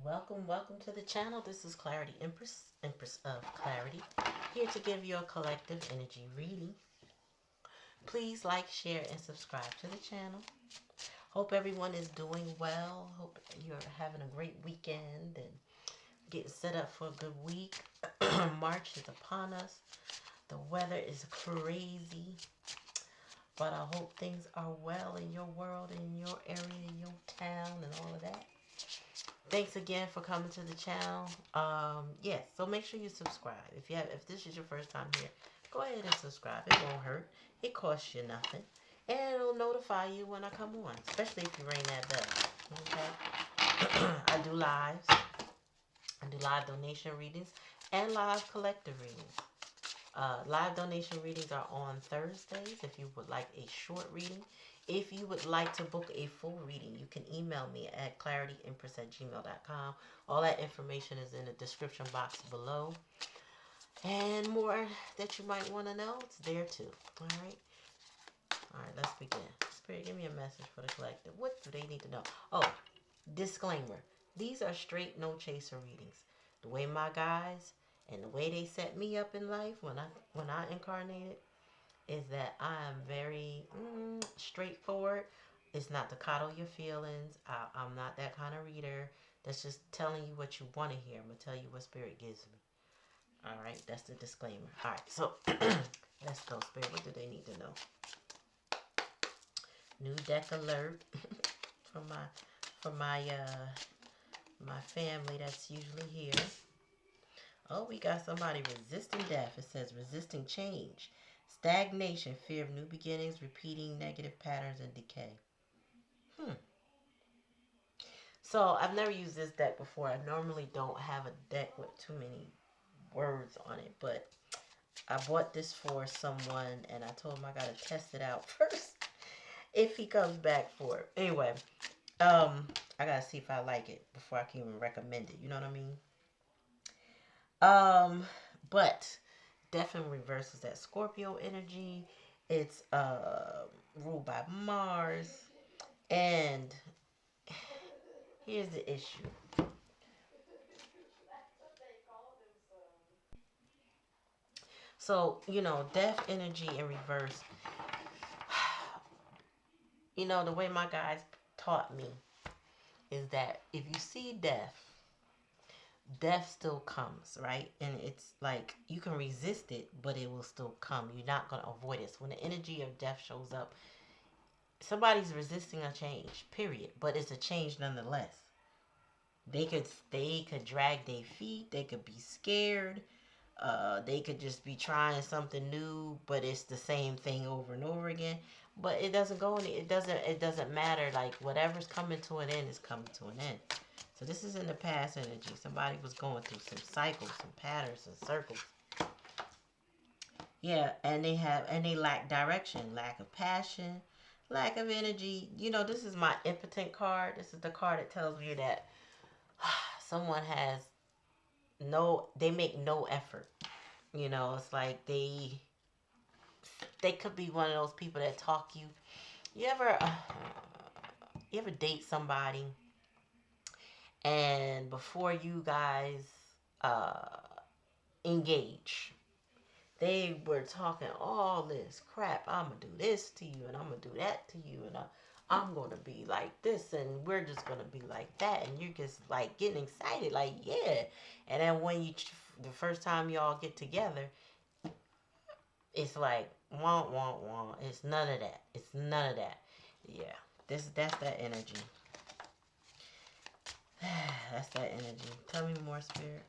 Welcome to the channel. This is Clarityempress, Empress of Clarity, here to give you a collective energy reading. Please like, share, and subscribe to the channel. Hope everyone is doing well. Hope you're having a great weekend and getting set up for a good week. March is upon us. The weather is crazy, but I hope things are well in your world, in your area, in your town, and all of that. Thanks again for coming to the channel. Yes, so make sure you subscribe. If this is your first time here, go ahead and subscribe. It won't hurt. It costs you nothing. And it'll notify you when I come on, especially if you ring that bell. Okay? I do lives. I do live donation readings and live collective readings. Live donation readings are on Thursdays if you would like a short reading. If you would like to book a full reading, you can email me at clarityempress@gmail.com. All that information is in the description box below. And more that you might want to know, it's there too. Alright? Alright, let's begin. Spirit, give me a message for the collective. What do they need to know? Oh, disclaimer. These are straight no chaser readings. The way my guys and the way they set me up in life when I incarnated is that I am very straightforward. It's not to coddle your feelings. I'm not that kind of reader that's just telling you what you want to hear. I'm going to tell you what Spirit gives me. Alright, that's the disclaimer. Alright, so let's go, Spirit. What do they need to know? New deck alert from my family that's usually here. Oh, we got somebody resisting death. It says resisting change, stagnation, fear of new beginnings, repeating negative patterns, and decay. So I've never used this deck before. I normally don't have a deck with too many words on it, but I bought this for someone and I told him I gotta test it out first if he comes back for it. Anyway, I gotta see if I like it before I can even recommend it. You know what I mean? But Death in reverse is that Scorpio energy. It's ruled by Mars. And here's the issue. So, death energy in reverse. The way my guys taught me is that if you see death still comes, right? And it's like you can resist it, but it will still come. You're not going to avoid it. So when the energy of death shows up, somebody's resisting a change, period. But it's a change nonetheless. They could drag their feet. They could be scared. They could just be trying something new, but it's the same thing over and over again. But it doesn't go any. It doesn't matter. Like whatever's coming to an end is coming to an end. So this is in the past energy. Somebody was going through some cycles, some patterns, some circles. Yeah, and they lack direction, lack of passion, lack of energy. This is my impotent card. This is the card that tells me that someone has they make no effort. It's like they could be one of those people that talk you. You ever date somebody and before you guys uh engage, they were talking all this crap. I'm gonna do this to you and I'm gonna do that to you and I'm gonna be like this and we're just gonna be like that, and you're just like getting excited like, yeah. And then when the first time y'all get together, it's like want want. It's none of that. It's none of that. Yeah, that's that energy. That's that energy. Tell me more, Spirit.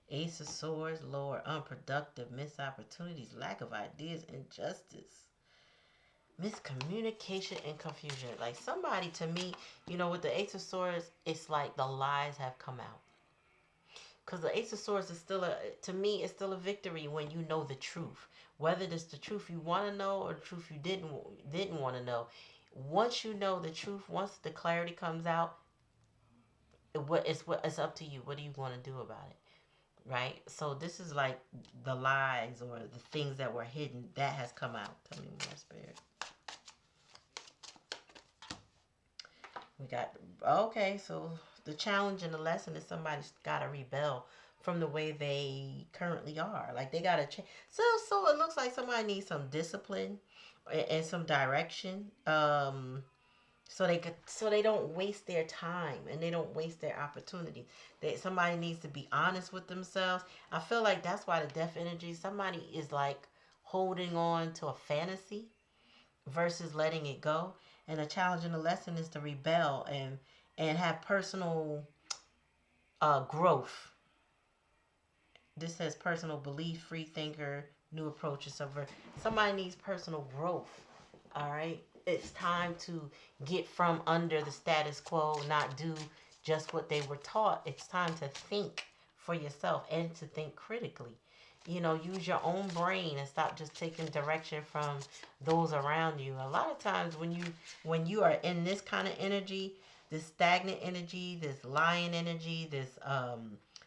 Ace of Swords, lower, unproductive, missed opportunities, lack of ideas, injustice, miscommunication, and confusion. Like somebody, to me, with the Ace of Swords, it's like the lies have come out. Because the Ace of Swords is to me, it's still a victory when you know the truth. Whether it's the truth you want to know or the truth you didn't want to know. Once you know the truth, once the clarity comes out, it's up to you. What do you want to do about it? Right? So this is like the lies or the things that were hidden that has come out. Tell me more, Spirit. We got, okay, so the challenge and the lesson is somebody's got to rebel from the way they currently are. Like they got to change. So it looks like somebody needs some discipline and some direction. So they don't waste their time and they don't waste their opportunity. Somebody needs to be honest with themselves. I feel like that's why the death energy, somebody is like holding on to a fantasy versus letting it go. And the challenge and the lesson is to rebel and have personal growth. This says personal belief, free thinker, new approaches. Somebody needs personal growth. All right. It's time to get from under the status quo, not do just what they were taught. It's time to think for yourself and to think critically. You know, use your own brain and stop just taking direction from those around you. A lot of times when you are in this kind of energy, this stagnant energy, this lying energy, this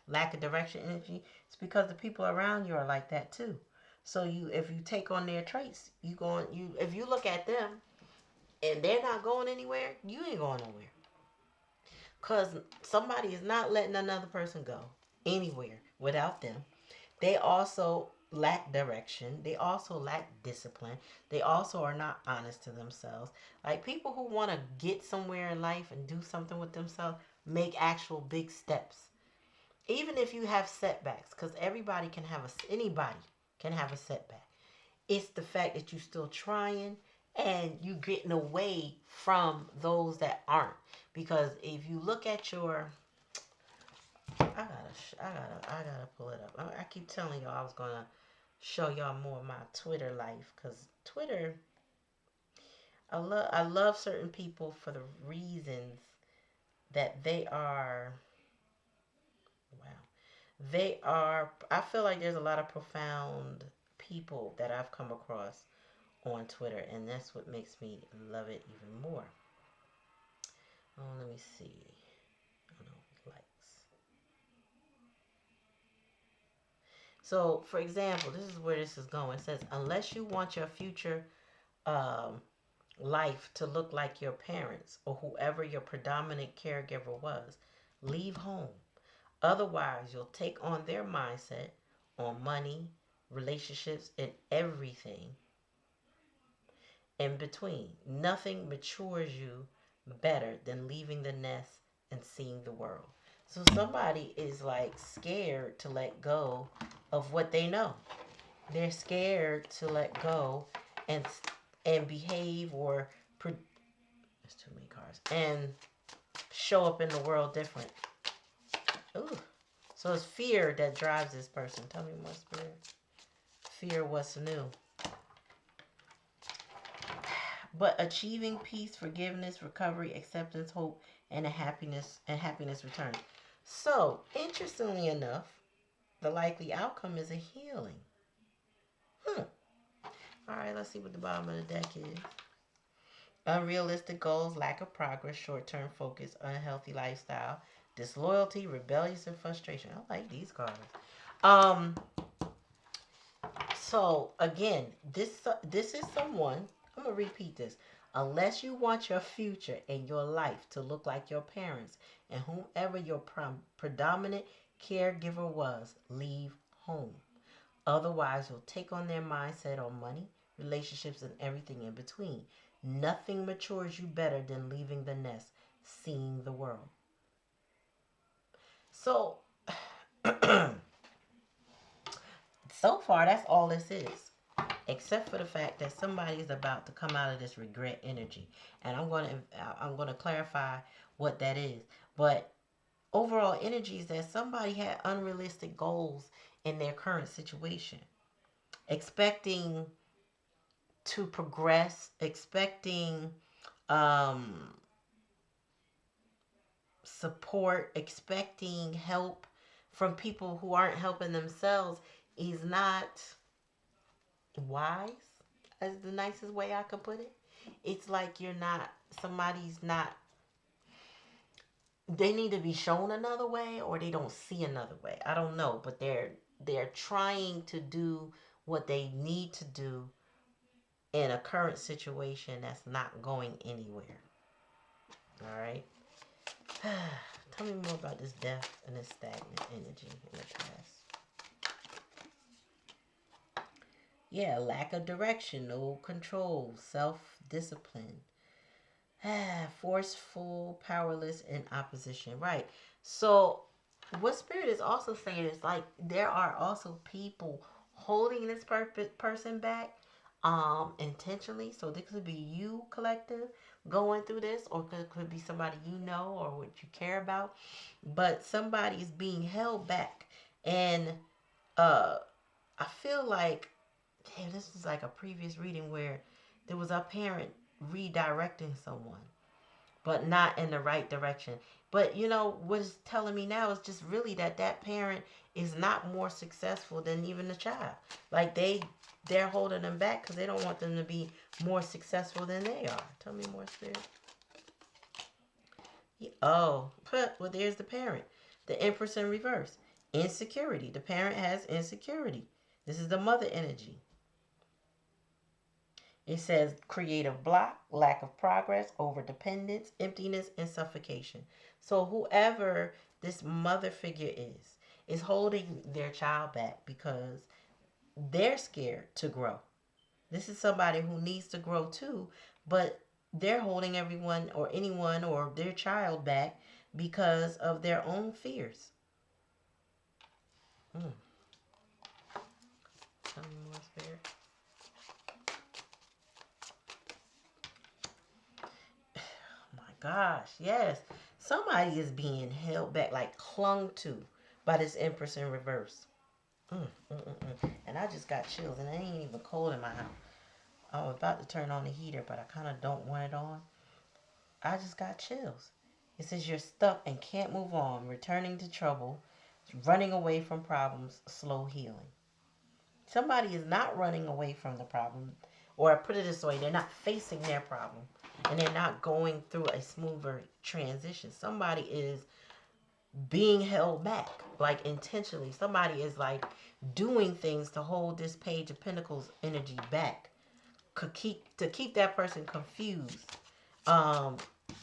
lack of direction energy, it's because the people around you are like that too. So if you take on their traits, if you look at them and they're not going anywhere, you ain't going nowhere. Because somebody is not letting another person go anywhere without them. They also lack direction. They also lack discipline. They also are not honest to themselves. Like people who want to get somewhere in life and do something with themselves make actual big steps. Even if you have setbacks, because anybody can have a setback. It's the fact that you're still trying and you getting away from those that aren't. Because if you look at your, I gotta pull it up. I keep telling y'all I was gonna show y'all more of my Twitter life, because Twitter, I love certain people for the reasons that they are. Wow, I feel like there's a lot of profound people that I've come across on Twitter, and that's what makes me love it even more. Oh, let me see. Oh no, likes. So, for example, this is where this is going. It says, unless you want your future um, life to look like your parents or whoever your predominant caregiver was, leave home. Otherwise, you'll take on their mindset on money, relationships, and everything in between. Nothing matures you better than leaving the nest and seeing the world. So somebody is like scared to let go of what they know. They're scared to let go and behave or there's too many cards and show up in the world different. Ooh. So it's fear that drives this person. Tell me more, Spirit. Fear what's new. But achieving peace, forgiveness, recovery, acceptance, hope, and happiness returns. So, interestingly enough, the likely outcome is a healing. Alright, let's see what the bottom of the deck is. Unrealistic goals, lack of progress, short-term focus, unhealthy lifestyle, disloyalty, rebellious, and frustration. I like these cards. So again, this is someone. I'm gonna repeat this. Unless you want your future and your life to look like your parents and whomever your predominant caregiver was, leave home. Otherwise, you'll take on their mindset on money, relationships, and everything in between. Nothing matures you better than leaving the nest, seeing the world. So, so far, that's all this is. Except for the fact that somebody is about to come out of this regret energy. And I'm going to clarify what that is. But overall energy is that somebody had unrealistic goals in their current situation. Expecting to progress, expecting support, expecting help from people who aren't helping themselves is not wise, as the nicest way I could put it. It's like they need to be shown another way or they don't see another way. I don't know, but they're trying to do what they need to do in a current situation that's not going anywhere. All right. Tell me more about this death and this stagnant energy in the past. Yeah, lack of direction, no control, self-discipline. Forceful, powerless, and opposition. Right. So what Spirit is also saying is like there are also people holding this person back intentionally. So this could be you, collective, going through this, or could be somebody you know or what you care about. But somebody is being held back. And uh I feel like, damn, this was like a previous reading where there was a parent redirecting someone, but not in the right direction. But you know what it's telling me now is just really that that parent is not more successful than even the child. Like they're holding them back because they don't want them to be more successful than they are. Tell me more, Spirit. Oh, well, there's the parent. The Empress in reverse. Insecurity. The parent has insecurity. This is the mother energy. It says creative block, lack of progress, over dependence, emptiness, and suffocation. So whoever this mother figure is holding their child back because they're scared to grow. This is somebody who needs to grow too, but they're holding everyone or anyone or their child back because of their own fears. Mm. Tell me more, Spirit. My gosh, yes. Somebody is being held back, like clung to by this Empress in reverse. And I just got chills, and it ain't even cold in my house. I was about to turn on the heater, but I kind of don't want it on. I just got chills. It says you're stuck and can't move on, returning to trouble, running away from problems, slow healing. Somebody is not running away from the problem, or put it this way, they're not facing their problem, and they're not going through a smoother transition. Somebody is being held back, like intentionally. Somebody is like doing things to hold this Page of Pentacles energy back, to keep that person confused, um,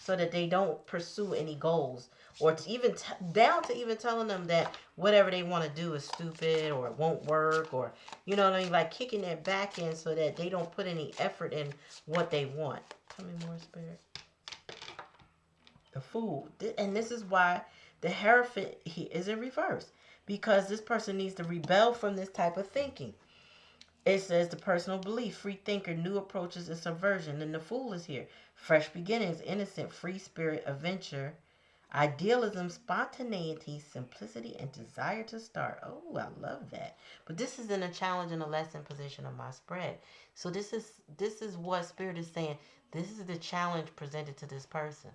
so that they don't pursue any goals, or to even down to even telling them that whatever they want to do is stupid or it won't work, or you know what I mean, like kicking their back in so that they don't put any effort in what they want. Tell me more, Spirit. The Fool, and this is why the Hierophant is in reverse, because this person needs to rebel from this type of thinking. It says the personal belief, free thinker, new approaches, and subversion. And the Fool is here. Fresh beginnings, innocent, free spirit, adventure, idealism, spontaneity, simplicity, and desire to start. Oh, I love that. But this is in a challenge and a lesson position of my spread. So this is what Spirit is saying. This is the challenge presented to this person.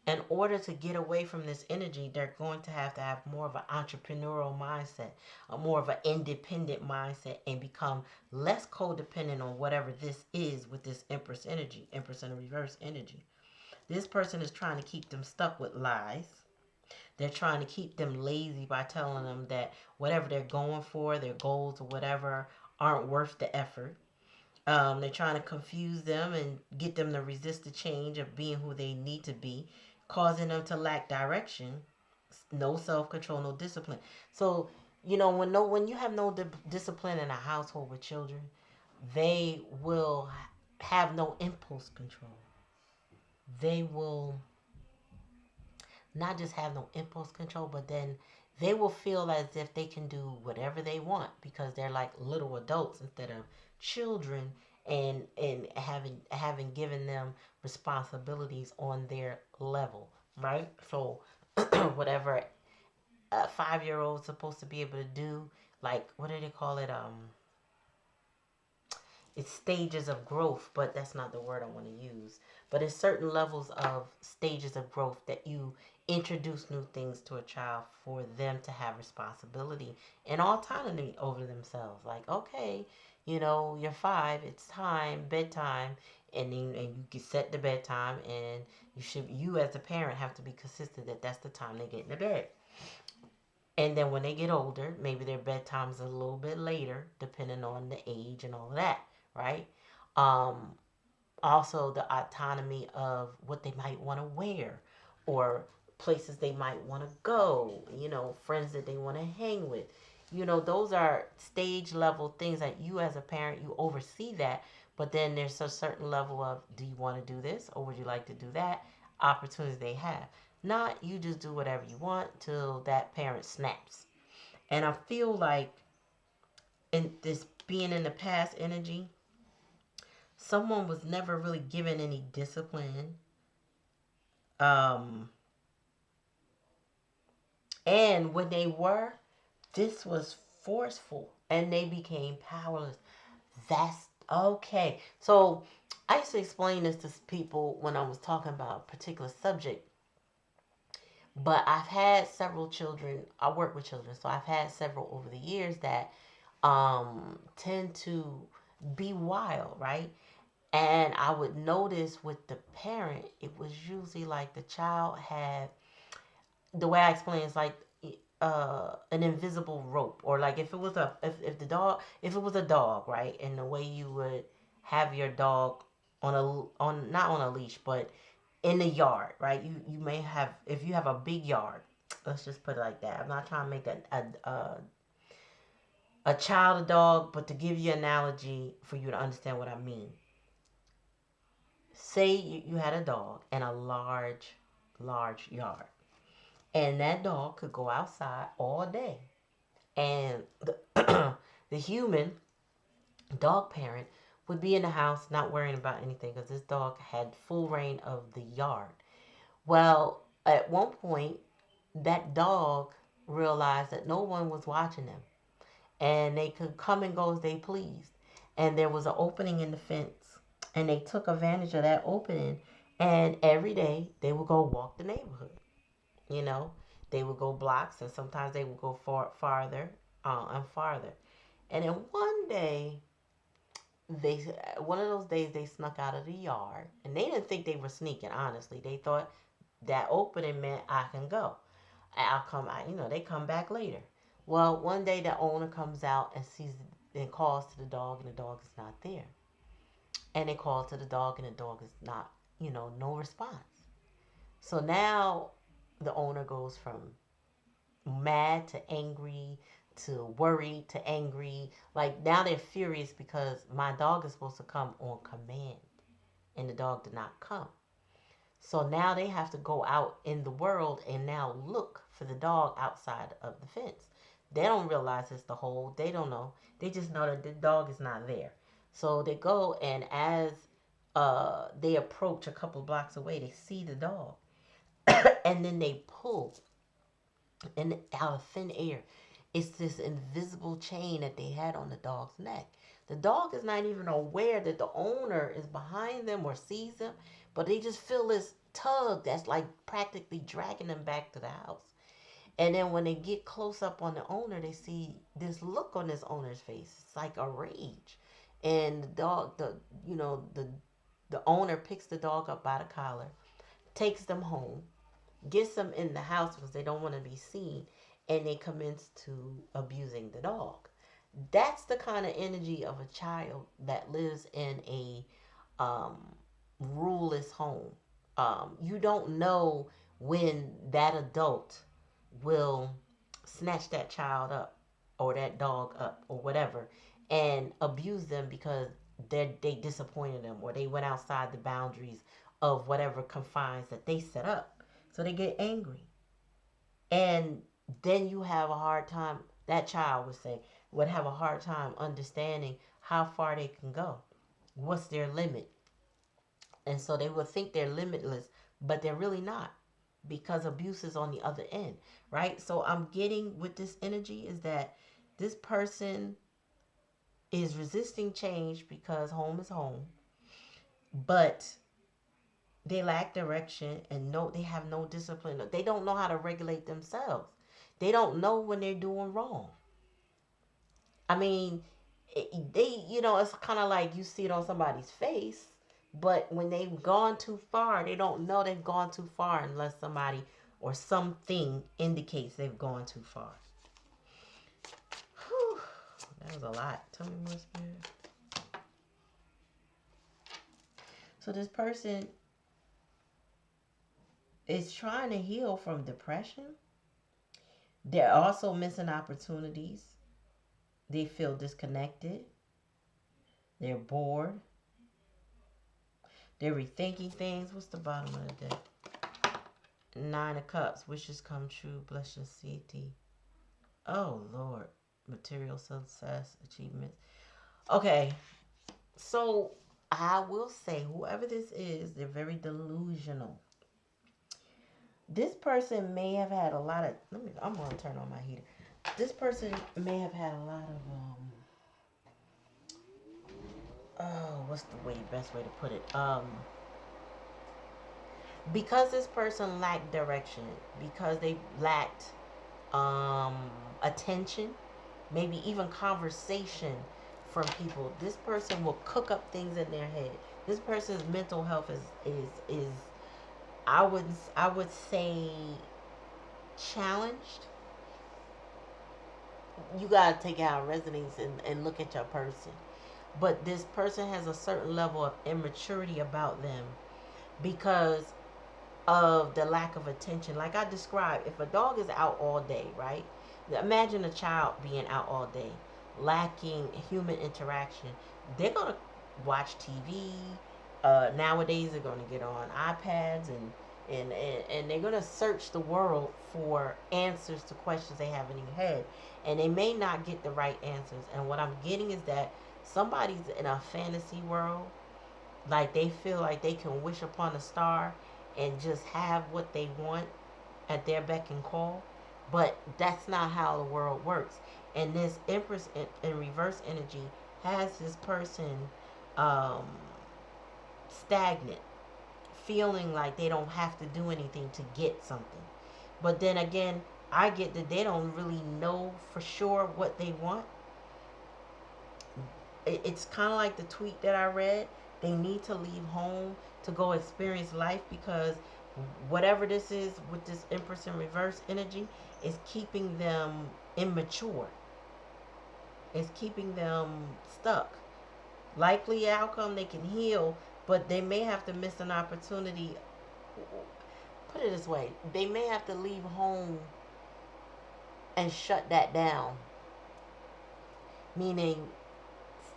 In order to get away from this energy, they're going to have more of an entrepreneurial mindset, a more of an independent mindset, and become less codependent on whatever this is with this Empress energy, Empress in reverse energy. This person is trying to keep them stuck with lies. They're trying to keep them lazy by telling them that whatever they're going for, their goals or whatever, aren't worth the effort. They're trying to confuse them and get them to resist the change of being who they need to be, causing them to lack direction, no self-control, no discipline. So, you know, when you have no discipline in a household with children, they will have no impulse control. They will not just have no impulse control, but then they will feel as if they can do whatever they want because they're like little adults instead of children, and having given them responsibilities on their level, right? So whatever a 5-year-old is supposed to be able to do, like what do they call it? It's stages of growth, but that's not the word I want to use. But it's certain levels of stages of growth that you introduce new things to a child for them to have responsibility and autonomy over themselves. Like, okay, you know, you're 5, it's time, bedtime, and you can set the bedtime, and you as a parent have to be consistent that that's the time they get in the bed. And then when they get older, maybe their bedtime's a little bit later, depending on the age and all of that, right? Um, Also, the autonomy of what they might want to wear, or places they might want to go, friends that they want to hang with. Those are stage level things that you as a parent, you oversee that. But then there's a certain level of, do you want to do this or would you like to do that? Opportunities they have. Not you just do whatever you want till that parent snaps. And I feel like in this being in the past energy, someone was never really given any discipline. Um, and when they were, this was forceful and they became powerless. That's okay. So I used to explain this to people when I was talking about a particular subject. But I've had several children. I work with children, so I've had several over the years that tend to be wild, right? And I would notice with the parent, it was usually like the child had, the way I explain it's like an invisible rope, or like if it was if the dog, if it was a dog, right? And the way you would have your dog on not on a leash, but in the yard, right? You may have, if you have a big yard, let's just put it like that. I'm not trying to make a child a dog, but to give you an analogy for you to understand what I mean. Say you had a dog in a large yard, and that dog could go outside all day, and the human dog parent would be in the house not worrying about anything because this dog had full reign of the yard. Well, at one point, that dog realized that no one was watching them and they could come and go as they pleased. And there was an opening in the fence, and they took advantage of that opening. And every day they would go walk the neighborhood. You know, they would go blocks, and sometimes they would go farther and farther. And then one day, they one of those days they snuck out of the yard, and they didn't think they were sneaking. Honestly, they thought that opening meant I can go. I'll come. They come back later. Well, one day the owner comes out and sees and calls to the dog, and the dog is not there. And they call to the dog, and the dog is not, no response. So now the owner goes from mad to angry to worried to angry. Like now they're furious because my dog is supposed to come on command, and the dog did not come. So now they have to go out in the world and now look for the dog outside of the fence. They don't realize it's the hole. They don't know. They just know that the dog is not there. So they go, and as they approach a couple blocks away, they see the dog. And then they pull and out of thin air. It's this invisible chain that they had on the dog's neck. The dog is not even aware that the owner is behind them or sees them, but they just feel this tug that's like practically dragging them back to the house. And then when they get close up on the owner, they see this look on this owner's face. It's like a rage. And the dog, the owner picks the dog up by the collar, takes them home, gets them in the house because they don't want to be seen, and they commence to abusing the dog. That's the kind of energy of a child that lives in a um, ruleless home. You don't know when that adult will snatch that child up or that dog up or whatever and abuse them because they disappointed them or they went outside the boundaries of whatever confines that they set up. So they get angry. And then you have a hard time, that child would have a hard time understanding how far they can go. What's their limit? And so they will think they're limitless, but they're really not because abuse is on the other end, right? So I'm getting with this energy is that this person is resisting change because home is home, but they lack direction and they have no discipline. They don't know how to regulate themselves. They don't know when they're doing wrong. I mean, it's kind of like you see it on somebody's face, but when they've gone too far, they don't know they've gone too far unless somebody or something indicates they've gone too far. Whew, that was a lot. Tell me more, Spirit. So this person is trying to heal from depression. They're also missing opportunities. They feel disconnected. They're bored. They're rethinking things. What's the bottom of the deck? Nine of Cups. Wishes come true. Bless your city. Oh, Lord. Material success, achievements. Okay. So, I will say, whoever this is, they're very delusional. This person may have had a lot of... I'm going to turn on my heater. This person may have had a lot of... what's the best way to put it? Because this person lacked direction, because they lacked attention, maybe even conversation from people, this person will cook up things in their head. This person's mental health is I would say challenged. You gotta take out resonance and look at your person. But this person has a certain level of immaturity about them because of the lack of attention. Like I described, if a dog is out all day, right? Imagine a child being out all day, lacking human interaction. They're going to watch TV. Nowadays, they're going to get on iPads and they're going to search the world for answers to questions they have in their head. And they may not get the right answers. And what I'm getting is that somebody's in a fantasy world. Like they feel like they can wish upon a star and just have what they want at their beck and call. But that's not how the world works. And this Empress in reverse energy has this person stagnant, feeling like they don't have to do anything to get something. But then again, I get that they don't really know for sure what they want. It's kind of like the tweet that I read. They need to leave home to go experience life because whatever this is with this Empress in reverse energy is keeping them immature. It's keeping them stuck. Likely outcome, they can heal, but they may have to miss an opportunity. Put it this way, they may have to leave home and shut that down. Meaning,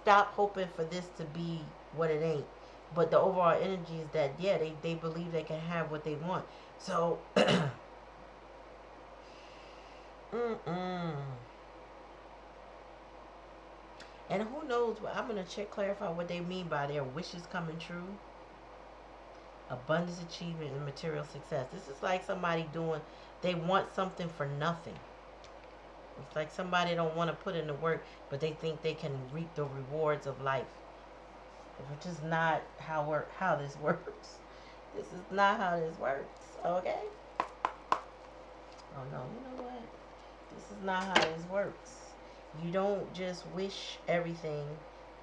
stop hoping for this to be what it ain't. But the overall energy is that, yeah, they believe they can have what they want. So, and who knows, I'm going to clarify what they mean by their wishes coming true. Abundance, achievement, and material success. This is like somebody they want something for nothing. It's like somebody don't want to put in the work, but they think they can reap the rewards of life. Which is not how this works. This is not how this works, okay? Oh no, you know what? This is not how this works. You don't just wish everything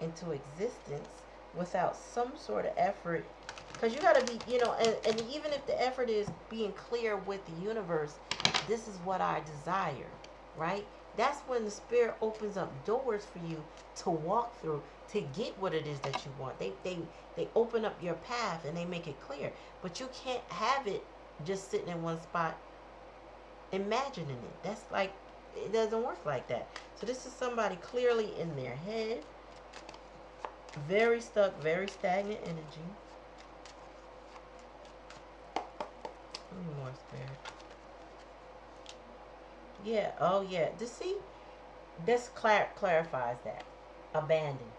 into existence without some sort of effort. Because you got to be, and even if the effort is being clear with the universe, this is what I desire, right? That's when the spirit opens up doors for you to walk through to get what it is that you want. They open up your path and they make it clear. But you can't have it just sitting in one spot imagining it. That's like, it doesn't work like that. So this is somebody clearly in their head, very stuck, very stagnant energy. Need more spirit. Yeah, oh yeah. This clarifies that. Abandon.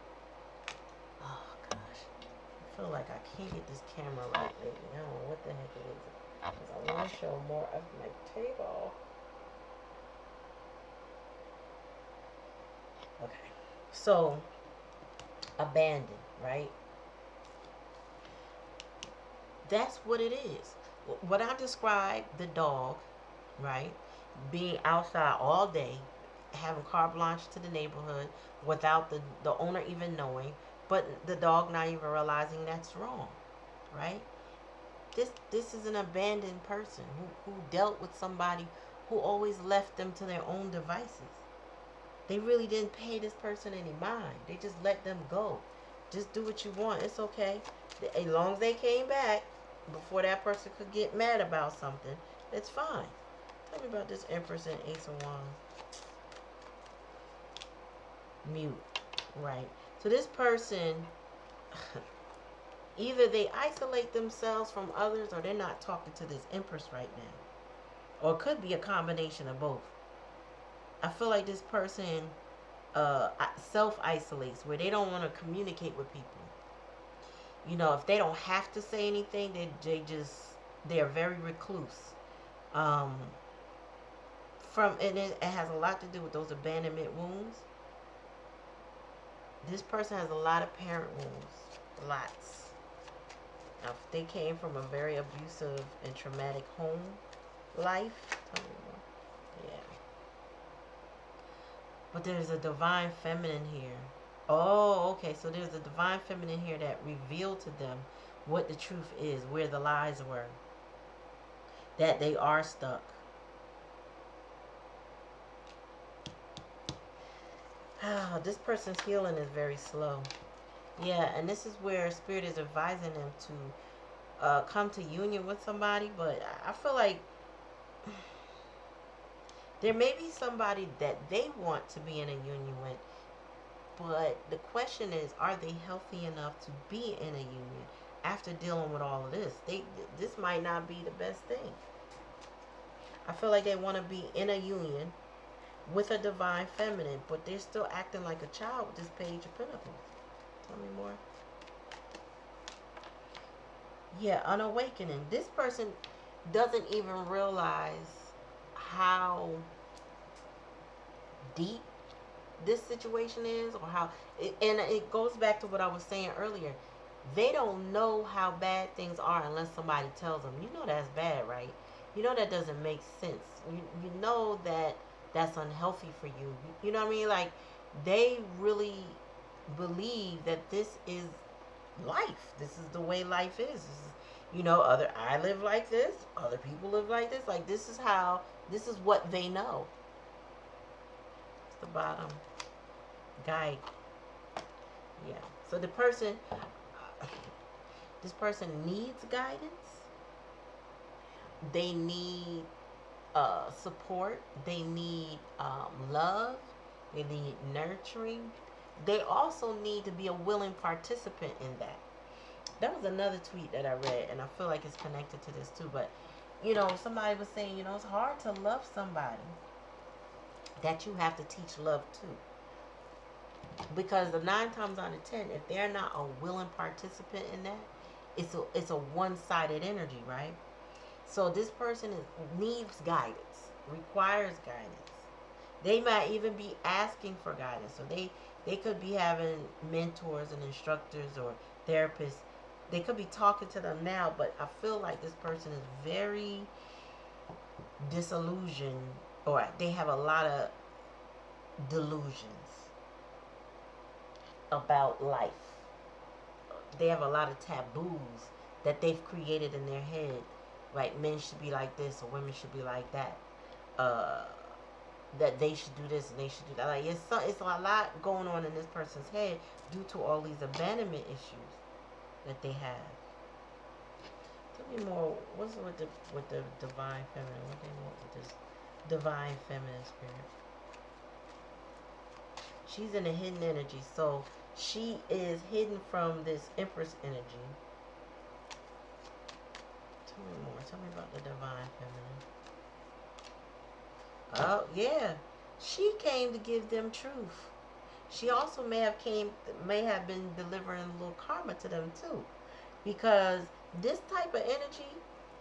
Oh gosh. I feel like I can't get this camera right lately. I don't know what the heck it is. Because I want to show more of my table. Okay. So, abandon, right? That's what it is. What I described, the dog, right? Being outside all day, having carte blanche to the neighborhood without the owner even knowing, but the dog not even realizing that's wrong, right? This is an abandoned person who dealt with somebody who always left them to their own devices. They really didn't pay this person any mind. They just let them go. Just do what you want. It's okay. As long as they came back, before that person could get mad about something. It's fine. Tell me about this Empress and Ace of Wands. Mute. Right. So this person, either they isolate themselves from others or they're not talking to this Empress right now. Or it could be a combination of both. I feel like this person self-isolates where they don't want to communicate with people. You know, if they don't have to say anything, they're very recluse. Um, and it has a lot to do with those abandonment wounds. This person has a lot of parent wounds. Lots. Now, if they came from a very abusive and traumatic home life, tell me more. Yeah. But there's a divine feminine here. Oh, okay. So there's a divine feminine here that revealed to them what the truth is, where the lies were. That they are stuck. This person's healing is very slow. Yeah, and this is where Spirit is advising them to come to union with somebody. But I feel like there may be somebody that they want to be in a union with. But the question is, are they healthy enough to be in a union after dealing with all of this? This might not be the best thing. I feel like they want to be in a union with a divine feminine, but they're still acting like a child with this Page of Pentacles. Tell me more. Yeah, an awakening. This person doesn't even realize how deep this situation is, or how and it goes back to what I was saying earlier. They don't know how bad things are unless somebody tells them. You know that's bad, right? You know that doesn't make sense. You know that that's unhealthy for you. You know what I mean? Like, they really believe that this is life. This is the way life is. This is, you know, I live like this. Other people live like this. Like, this is what they know. It's the bottom. Guide. Yeah. So this person needs guidance. They need support. They need love. They need nurturing. They also need to be a willing participant in that. That was another tweet that I read, and I feel like it's connected to this too. But, you know, somebody was saying, you know, it's hard to love somebody that you have to teach love to. Because the 9 times out of 10, if they're not a willing participant in that, it's a one-sided energy, right? So this person needs guidance, requires guidance. They might even be asking for guidance. So they could be having mentors and instructors or therapists. They could be talking to them now, but I feel like this person is very disillusioned, or they have a lot of delusions about life. They have a lot of taboos that they've created in their head. Like, men should be like this or women should be like that. That they should do this and they should do that. Like, it's a lot going on in this person's head due to all these abandonment issues that they have. Tell me more. What's with the divine feminine? What they want with this divine feminine spirit? She's in a hidden energy, so she is hidden from this Empress energy. Tell me more. Tell me about the divine feminine. Oh, yeah. She came to give them truth. She also may have been delivering a little karma to them too. Because this type of energy,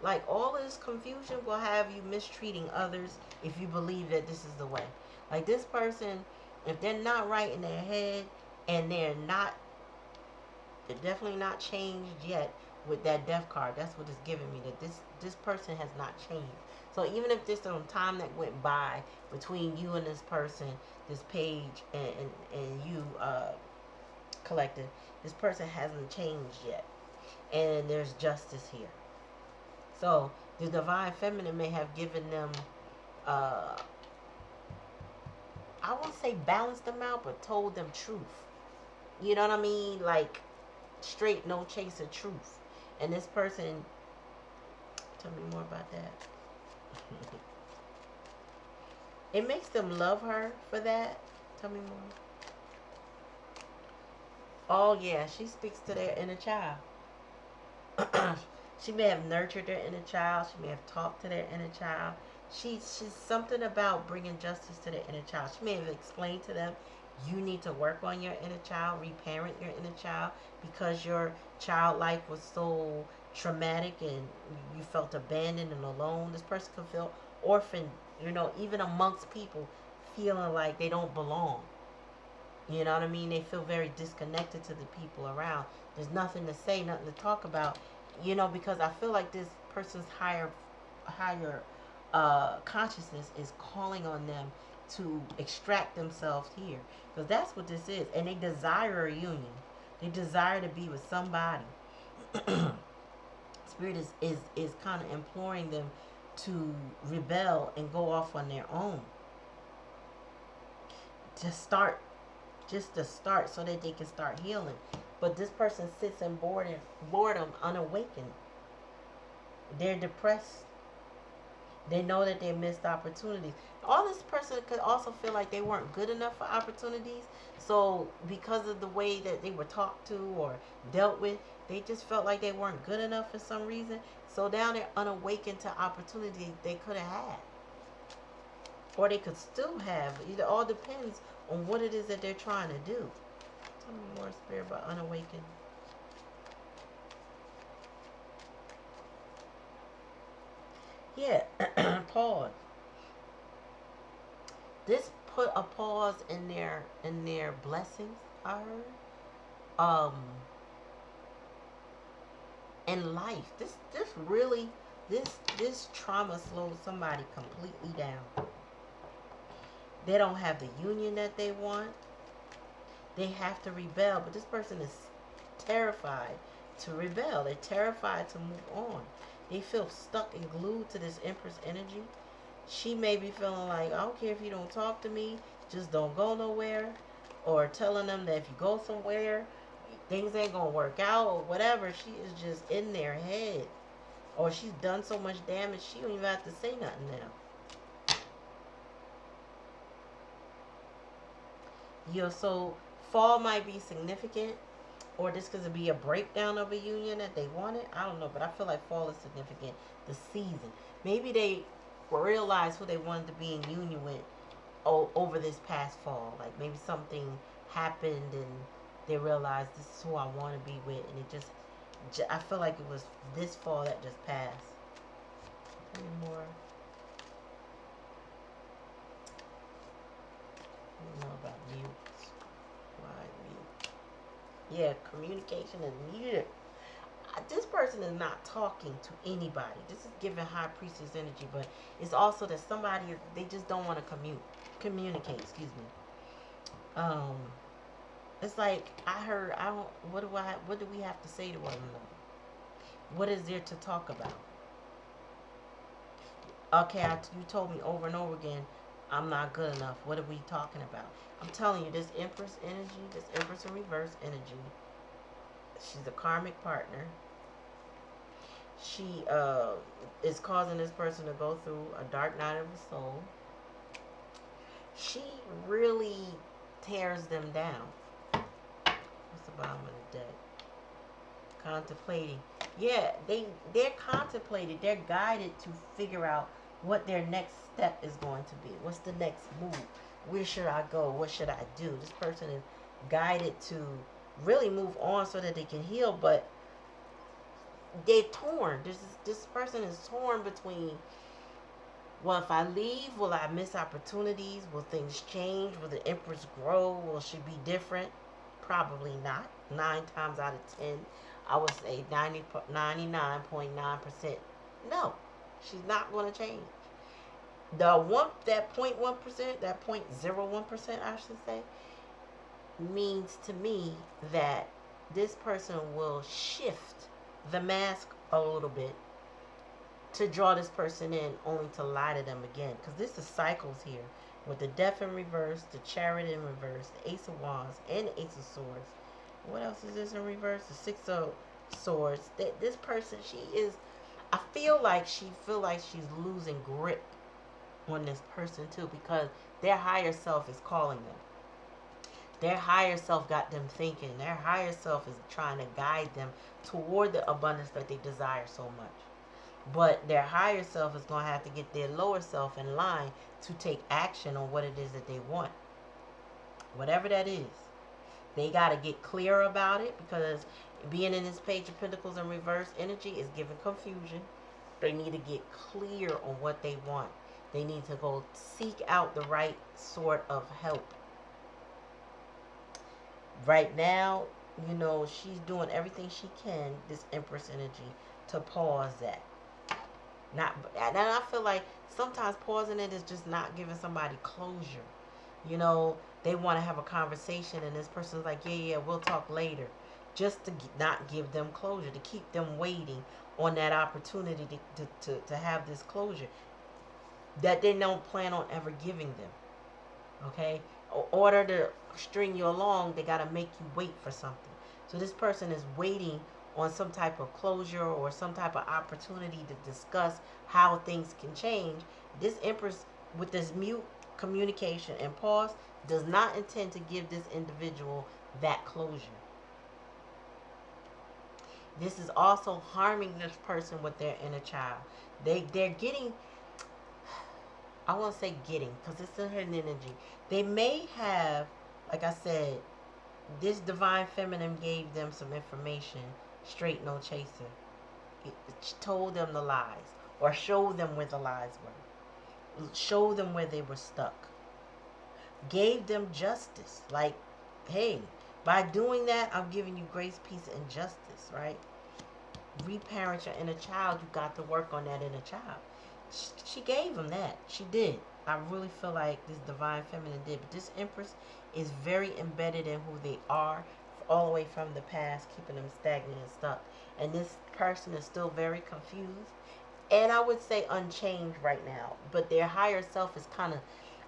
like all this confusion, will have you mistreating others if you believe that this is the way. Like, this person, if they're not right in their head and they're definitely not changed yet with that death card. That's what it's giving me, that this person has not changed. So even if there's some time that went by between you and this person, this page and you collective, this person hasn't changed yet. And there's justice here. So the divine feminine may have given them I won't say balanced them out, but told them truth. You know what I mean? Like, straight, no chaser truth. And this person Tell me more about that. It makes them love her for that. Tell me more. Oh, yeah. She speaks to their inner child. She may have nurtured their inner child. She may have talked to their inner child. She's something about bringing justice to their inner child. She may have explained to them, you need to work on your inner child, reparent your inner child, because your child life was so traumatic and you felt abandoned and alone. This person could feel orphaned, you know, even amongst people, feeling like they don't belong. You know what I mean? They feel very disconnected to the people around. There's nothing to say, nothing to talk about. You know, because I feel like this person's higher consciousness is calling on them to extract themselves here. Because that's what this is. And they desire a union. They desire to be with somebody. Spirit is kind of imploring them to rebel and go off on their own. Just to start so that they can start healing. But this person sits in boredom, unawakened. They're depressed. They know that they missed opportunities. All this person could also feel like they weren't good enough for opportunities. So because of the way that they were talked to or dealt with, they just felt like they weren't good enough for some reason. So now they're unawakened to opportunities they could have had. Or they could still have. It all depends on what it is that they're trying to do. Tell me more, Spirit, about unawakened. Yeah, pause. This put a pause in their blessings, I heard. In life. This trauma slowed somebody completely down. They don't have the union that they want. They have to rebel, but this person is terrified to rebel. They're terrified to move on. They feel stuck and glued to this Empress energy. She may be feeling like, I don't care if you don't talk to me, just don't go nowhere. Or telling them that if you go somewhere, things ain't going to work out or whatever. She is just in their head. Or she's done so much damage, she don't even have to say nothing now. You know, so fall might be significant, or this could be a breakdown of a union that they wanted. I don't know, but I feel like fall is significant. The season. Maybe they realized who they wanted to be in union with over this past fall. Like maybe something happened and they realized this is who I want to be with, and it just I feel like it was this fall that just passed. Any more? I don't know about mute. Why mute? Yeah, communication is muted. This person is not talking to anybody. This is giving high priestess energy, but it's also that somebody, they just don't want to communicate. Excuse me. It's like what do we have to say to one another? What is there to talk about? Okay, you told me over and over again, I'm not good enough. What are we talking about? I'm telling you, this Empress energy, this Empress in reverse energy, she's a karmic partner. She is causing this person to go through a dark night of the soul. She really tears them down. What's the bottom of the deck? Contemplating. Yeah, they're contemplating. They're guided to figure out what their next step is going to be. What's the next move? Where should I go? What should I do? This person is guided to really move on so that they can heal, but they're torn. This person is torn between, well, if I leave, will I miss opportunities? Will things change? Will the Empress grow? Will she be different? Probably not. 9 times out of 10, I would say 99.9%. No, she's not going to change. That 0.1%, that 0.01%, I should say, means to me that this person will shift the mask a little bit to draw this person in, only to lie to them again. Because this is cycles here. With the Death in reverse, the Chariot in reverse, the Ace of Wands, and the Ace of Swords. What else is this in reverse? The Six of Swords. This person, she is, I feel like she's losing grip on this person too, because their higher self is calling them. Their higher self got them thinking. Their higher self is trying to guide them toward the abundance that they desire so much. But their higher self is going to have to get their lower self in line to take action on what it is that they want. Whatever that is. They got to get clear about it, because being in this Page of Pentacles in reverse energy is giving confusion. They need to get clear on what they want. They need to go seek out the right sort of help. Right now, you know, she's doing everything she can, this Empress energy, to pause that. And I feel like sometimes pausing it is just not giving somebody closure. You know, they want to have a conversation and this person's like, yeah, we'll talk later. Just to not give them closure, to keep them waiting on that opportunity to have this closure that they don't plan on ever giving them. Okay? In order to string you along, they got to make you wait for something. So this person is waiting on some type of closure or some type of opportunity to discuss how things can change. This Empress, with this mute communication and pause, does not intend to give this individual that closure. This is also harming this person with their inner child. They're getting, I won't say getting, because it's in her energy. They may have, like I said, this divine feminine gave them some information, straight no chaser. It told them the lies, or showed them where the lies were, showed them where they were stuck, gave them justice. Like, hey, by doing that, I'm giving you grace, peace, and justice, right? Reparent your inner child. You got to work on that inner child. She gave them that. She did. I really feel like this divine feminine did. But this Empress is very embedded in who they are, all the way from the past, keeping them stagnant and stuck. And this person is still very confused, and I would say unchanged right now. But their higher self is kind of,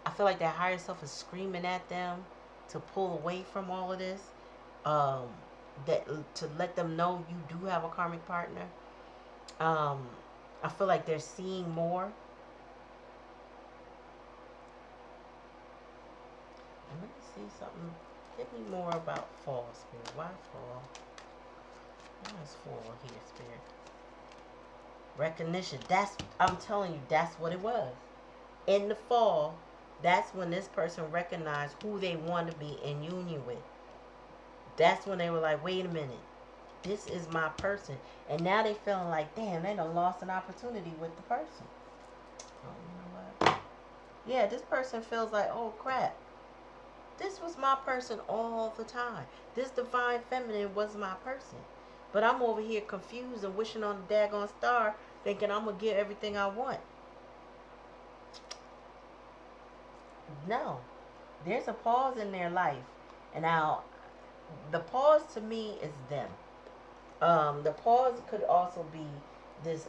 I feel like their higher self is screaming at them to pull away from all of this. That to let them know you do have a karmic partner. I feel like they're seeing more. And let me see something. Hit me more about fall, Spirit. Why fall? Why is fall here, Spirit? Recognition. I'm telling you, that's what it was. In the fall, that's when this person recognized who they want to be in union with. That's when they were like, wait a minute, this is my person. And now they feeling like, damn, they done lost an opportunity with the person. Oh, you know what? Yeah, this person feels like, oh crap, this was my person all the time. This divine feminine was my person. But I'm over here confused and wishing on the daggone star, thinking I'm going to get everything I want. No. There's a pause in their life. And now, the pause to me is them. The pause could also be this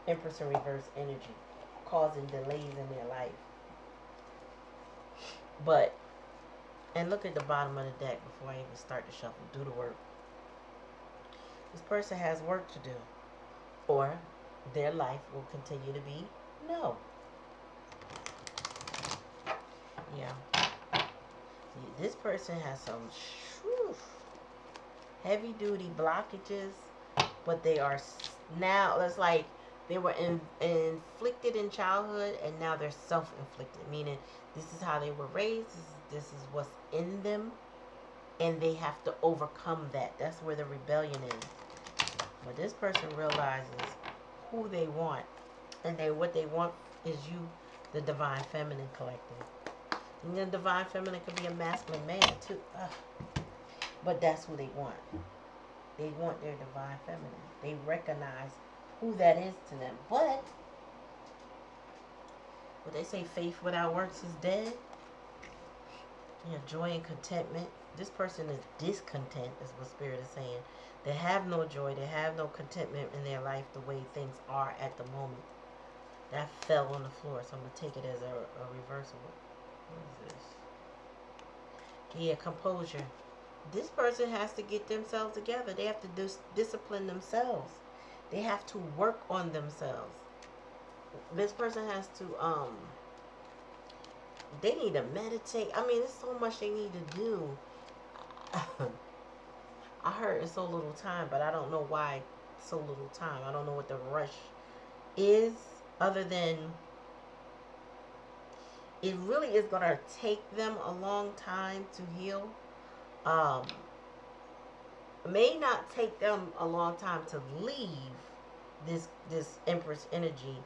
Empress in reverse energy, causing delays in their life. But, and look at the bottom of the deck before I even start to shuffle. Do the work. This person has work to do, or their life will continue to be no. Yeah. See, this person has some heavy duty blockages, but they are now, it's like they were inflicted in childhood, and now they're self-inflicted, meaning this is how they were raised, this is what's in them, and they have to overcome that. That's where the rebellion is. But this person realizes who they want, and what they want is you, the divine feminine collective. And the divine feminine could be a masculine man too. But that's who they want. They want their divine feminine. They recognize who that is to them. But what they say, faith without works is dead. Yeah, joy and contentment. This person is discontent, is what Spirit is saying. They have no joy. They have no contentment in their life the way things are at the moment. That fell on the floor, so I'm going to take it as a reversal. What is this? Yeah, composure. This person has to get themselves together. They have to discipline themselves. They have to work on themselves. This person has to, they need to meditate. I mean, there's so much they need to do. I heard it's so little time, but I don't know why so little time. I don't know what the rush is, other than it really is going to take them a long time to heal. Um, may not take them a long time to leave this Empress energy,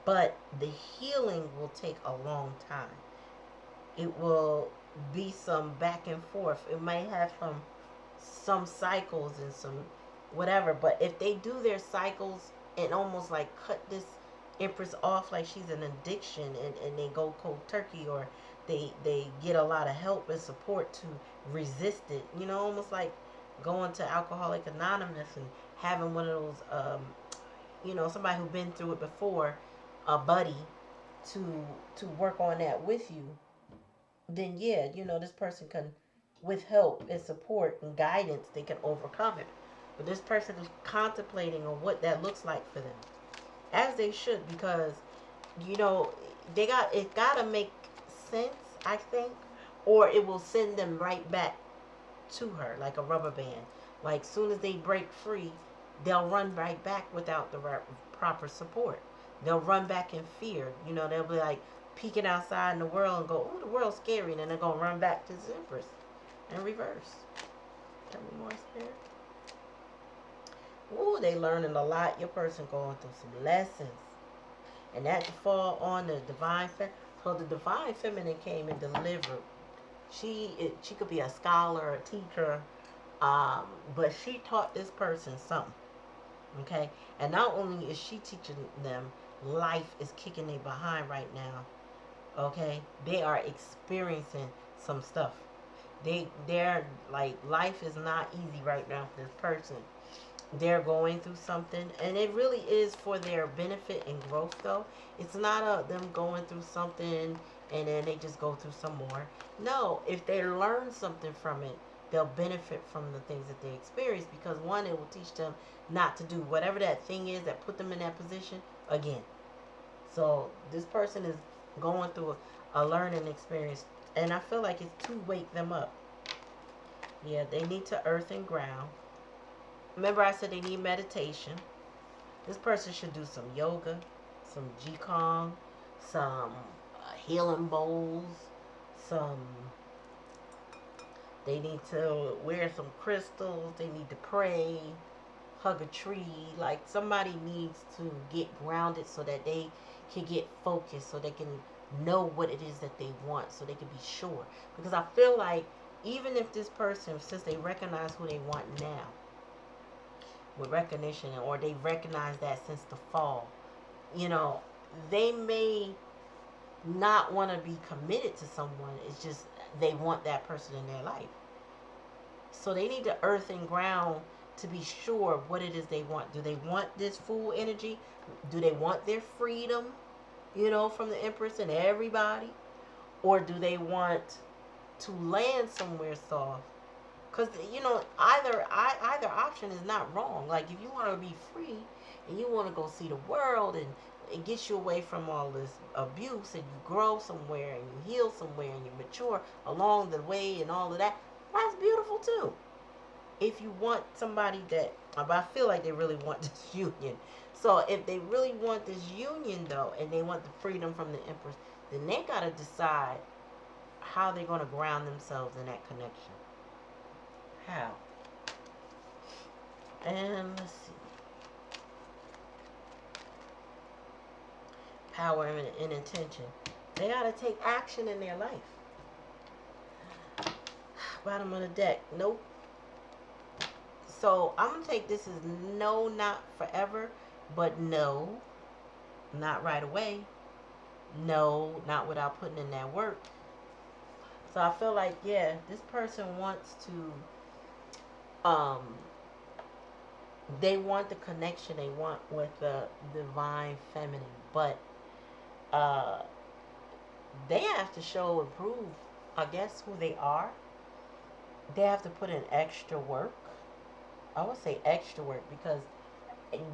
but the healing will take a long time. It will be some back and forth. It might have some cycles and some whatever, but if they do their cycles and almost like cut this Empress off like she's an addiction, and they go cold turkey, or they get a lot of help and support to resist it, you know, almost like going to Alcoholic Anonymous and having one of those you know, somebody who's been through it before, a buddy to work on that with you, then yeah, you know, this person can, with help and support and guidance, they can overcome it. But this person is contemplating on what that looks like for them, as they should, because you know it gotta make sense, I think, or it will send them right back to her like a rubber band. Like soon as they break free, they'll run right back without the proper support. They'll run back in fear. You know, they'll be like peeking outside in the world and go, "Oh, the world's scary," and then they're gonna run back to the Empress and reverse. Tell me more, Spirit. Ooh, they learning a lot. Your person going through some lessons, and that to fall on the divine feminine. So the divine feminine came and delivered. She could be a scholar, a teacher, but she taught this person something. Okay, and not only is she teaching them, life is kicking their behind right now. Okay, they are experiencing some stuff. They're like, life is not easy right now for this person. They're going through something, and it really is for their benefit and growth, though. It's not them going through something and then they just go through some more. No, if they learn something from it, they'll benefit from the things that they experience, because one, it will teach them not to do whatever that thing is that put them in that position again. So this person is going through a learning experience, and I feel like it's to wake them up. Yeah, they need to earth and ground. Remember I said they need meditation. This person should do some yoga, some Qigong, some healing bowls, some, they need to wear some crystals, they need to pray, hug a tree. Like, somebody needs to get grounded so that they can get focused, so they can know what it is that they want, so they can be sure. Because I feel like even if this person, since they recognize who they want now, with recognition, or they recognize that since the fall, you know, they may not want to be committed to someone. It's just they want that person in their life. So they need to earth and ground to be sure what it is they want. Do they want this full energy? Do they want their freedom, you know, from the Empress and everybody? Or do they want to land somewhere soft? Because, you know, either option is not wrong. Like, if you want to be free and you want to go see the world, and it gets you away from all this abuse, and you grow somewhere and you heal somewhere and you mature along the way and all of that, that's beautiful too. If you want somebody that, but I feel like they really want this union. So if they really want this union, though, and they want the freedom from the Empress, then they got to decide how they're going to ground themselves in that connection. How? And let's see. Power and intention. They got to take action in their life. Bottom of the deck. Nope. So I'm going to take this as no, not forever, but no, not right away. No, not without putting in that work. So I feel like, yeah, this person wants to, they want the connection they want with the divine feminine, but they have to show and prove, I guess, who they are. They have to put in extra work. I would say extra work, because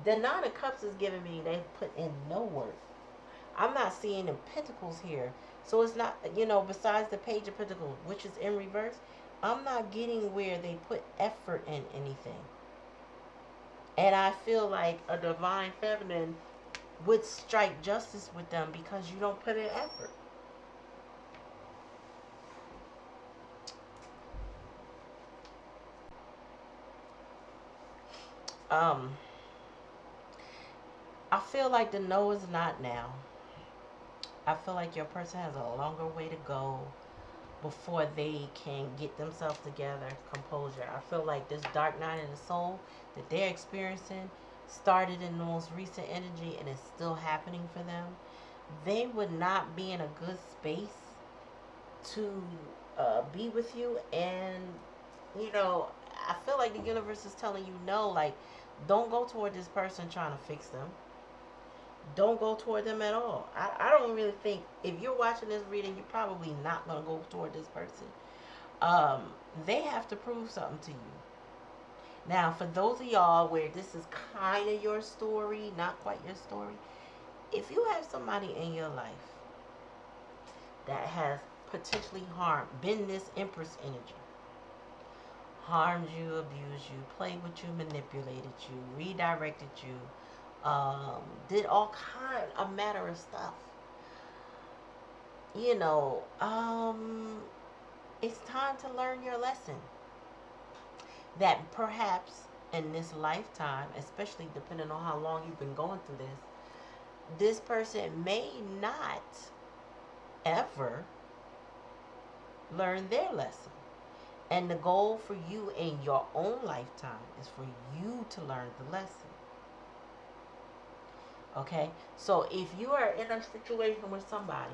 The Nine of Cups is giving me they put in no work. I'm not seeing the Pentacles here. So it's not, besides the Page of Pentacles, which is in reverse, I'm not getting where they put effort in anything. And I feel like a divine feminine would strike justice with them because you don't put in effort. I feel like the no is not now. I feel like your person has a longer way to go before they can get themselves together, composure. I feel like this dark night in the soul that they're experiencing started in the most recent energy and is still happening for them. They would not be in a good space to be with you. And, I feel like the universe is telling you no, like, don't go toward this person trying to fix them. Don't go toward them at all. I don't really think, if you're watching this reading, you're probably not going to go toward this person. They have to prove something to you. Now, for those of y'all where this is kind of your story, not quite your story, if you have somebody in your life that has potentially been this Empress energy, harmed you, abused you, played with you, manipulated you, redirected you, did all kind of matter of stuff. It's time to learn your lesson. That perhaps in this lifetime, especially depending on how long you've been going through this person may not ever learn their lesson. And the goal for you in your own lifetime is for you to learn the lesson. Okay? So if you are in a situation with somebody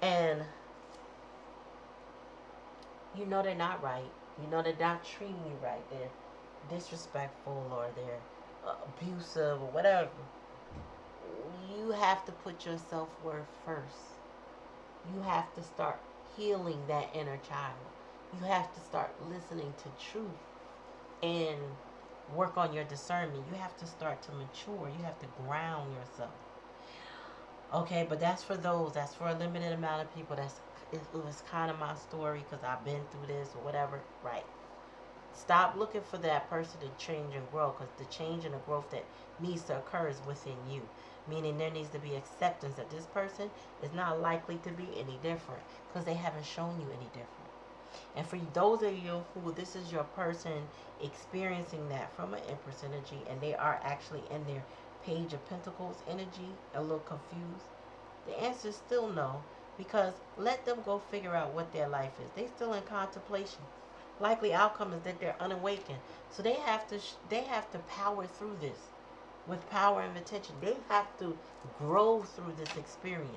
and you know they're not right, you know they're not treating you right, they're disrespectful or they're abusive or whatever, you have to put your self-worth first. You have to start healing that inner child. You have to start listening to truth and work on your discernment. You have to start to mature. You have to ground yourself. Okay, but that's for a limited amount of people. It was kind of my story because I've been through this or whatever. Right. Stop looking for that person to change and grow, because the change and the growth that needs to occur is within you. Meaning there needs to be acceptance that this person is not likely to be any different because they haven't shown you any different. And for those of you who this is your person experiencing that from an Empress energy and they are actually in their Page of Pentacles energy, a little confused, the answer is still no, because let them go figure out what their life is. They're still in contemplation. Likely outcome is that they're unawakened. So they have to power through this with power and intention. They have to grow through this experience.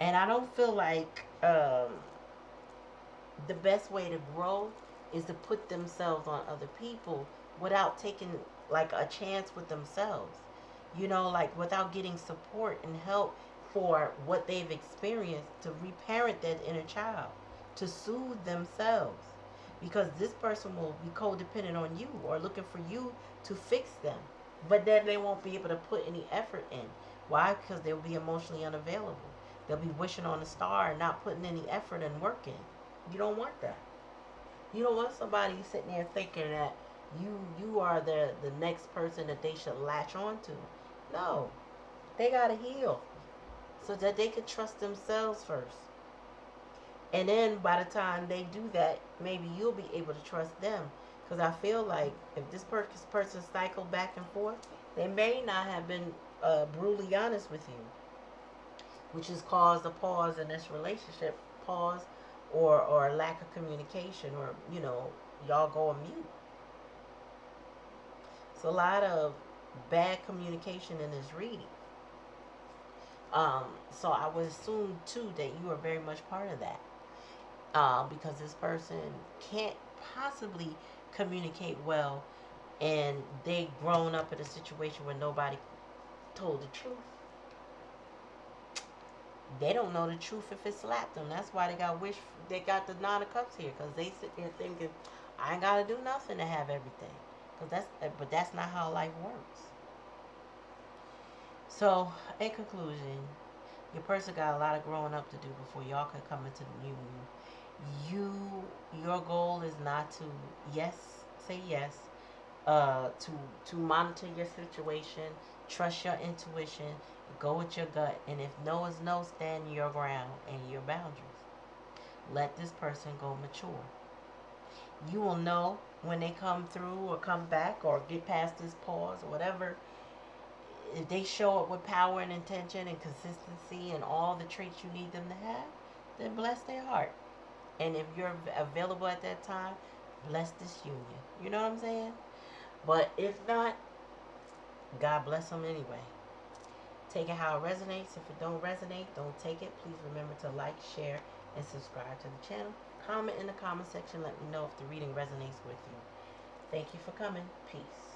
And I don't feel like the best way to grow is to put themselves on other people without taking like a chance with themselves. Like without getting support and help for what they've experienced to reparent that inner child, to soothe themselves. Because this person will be codependent on you or looking for you to fix them. But then they won't be able to put any effort in. Why? Because they'll be emotionally unavailable. They'll be wishing on a star and not putting any effort and work in. You don't want that. You don't want somebody sitting there thinking that you are the next person that they should latch on to. No. They got to heal so that they can trust themselves first. And then by the time they do that, maybe you'll be able to trust them. Because I feel like if this person cycled back and forth, they may not have been brutally honest with you, which has caused a pause in this relationship, pause or a lack of communication, or y'all go on mute. It's a lot of bad communication in this reading. So I would assume too that you are very much part of that. Because this person can't possibly communicate well and they grown up in a situation where nobody told the truth. They don't know the truth if it slapped them. That's why they got the Nine of Cups here, because they sit there thinking, I ain't got to do nothing to have everything. But that's not how life works. So, in conclusion, your person got a lot of growing up to do before y'all can come into the new your goal is not to say yes, to monitor your situation, trust your intuition, go with your gut, and if no is no, stand your ground and your boundaries. Let this person go mature. You will know when they come through or come back or get past this pause or whatever. If they show up with power and intention and consistency and all the traits you need them to have, then bless their heart. And if you're available at that time, bless this union. You know what I'm saying? But if not, God bless them anyway. Take it how it resonates. If it don't resonate, don't take it. Please remember to like, share, and subscribe to the channel. Comment in the comment section. Let me know if the reading resonates with you. Thank you for coming. Peace.